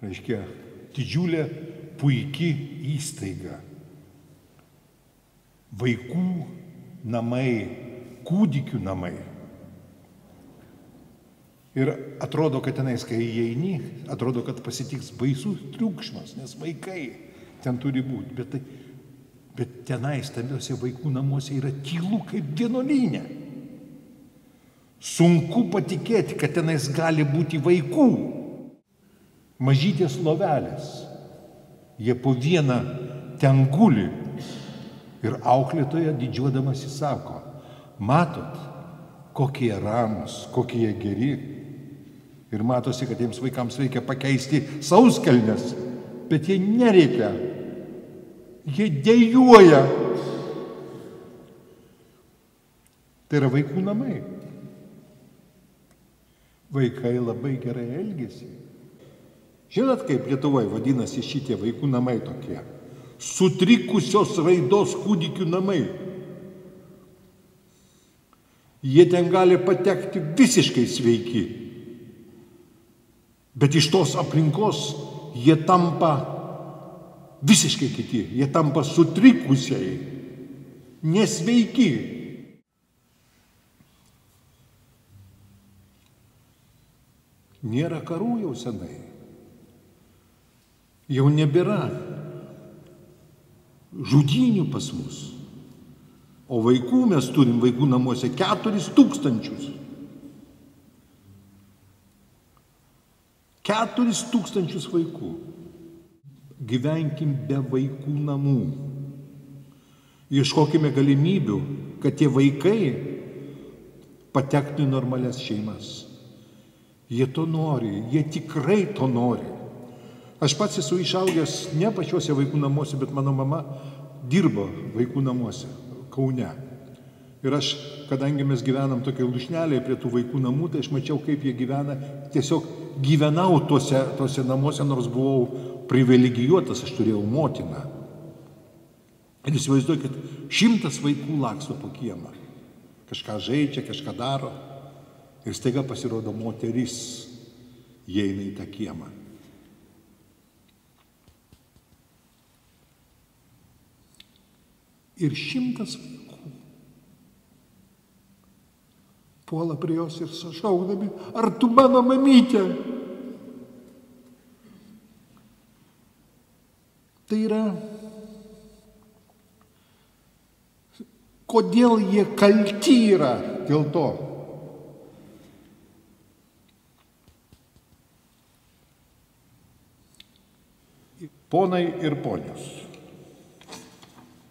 reiškia, didžiulė, puiki įstaiga. Vaikų namai, kūdikių namai. Ir atrodo, kad tenais, kai įeini, atrodo, kad pasitiks baisus triukšmas, nes vaikai ten turi būti. Bet tenais, tamiuose vaikų namuose yra tylu kaip vienuolyne. Sunku patikėti, kad tenais gali būti vaikų. Mažytės lovelės. Jie po vieną ten guli. Ir auklėtoja didžiuodamasi sako, matot, kokie jie ramus, kokie jie geri. Ir matosi, kad jiems vaikams reikia pakeisti sauskelnes, bet jie nereikia. Jie dejuoja. Tai yra vaikų namai. Vaikai labai gerai elgiasi. Žinot, kaip Lietuvoje vadinasi šitie vaikų namai tokie? Sutrikusios raidos kūdikių namai. Jie ten gali patekti visiškai sveiki. Bet iš tos aplinkos jie tampa visiškai kiti. Jie tampa sutrikusiai, nesveiki. Nėra karų jau senai. Jau nebėra žudynių pas mus. O vaikų mes turim vaikų namuose 4000. 4000 vaikų. Gyvenkim be vaikų namų. Ieškokime galimybių, kad tie vaikai patektų į normalias šeimas. Jie to nori, jie tikrai to nori. Aš pats esu išaugęs ne pačiuose vaikų namuose, bet mano mama dirbo vaikų namuose, Kaune. Ir aš, kadangi mes gyvenam tokiai lūšnelėje prie tų vaikų namų, tai aš mačiau, kaip jie gyvena. Tiesiog gyvenau tuose namuose, nors buvau privilegijuotas, aš turėjau motiną. Ir įsivaizduokit, 100 vaikų laksto po kiemą. Kažką žaidžia, kažką daro. Ir staiga pasirodo moteris, įeina į tą kiemą. Ir 100 vaikų puola prie jos ir sušaukdami, ar tu mano mamytė? Tai yra, kodėl jie kalti yra dėl to? Ponai ir ponios.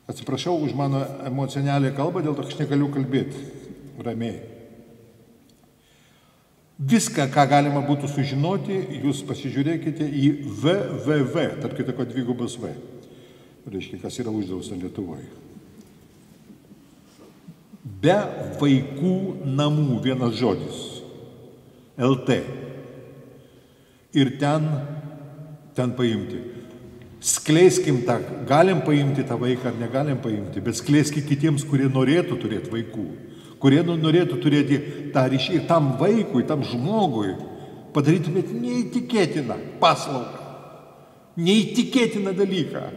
Atsiprašau už mano emocionalią kalbą, dėl to aš negaliu kalbėti ramiai. Viską, ką galima būtų sužinoti, jūs pasižiūrėkite į www, tarp kitako 2V. Reiškia, kas yra uždrausta Lietuvoje. Be vaikų namų, vienas žodis. LT. Ir ten paimti. Skleiskim tą, galim paimti tą vaiką ar negalim paimti, bet skleiskime kitiems, kurie norėtų turėti vaikų, kurie norėtų turėti tą ryšį ir tam vaikui, tam žmogui padarytumėt neįtikėtiną paslaugą, neįtikėtiną dalyką.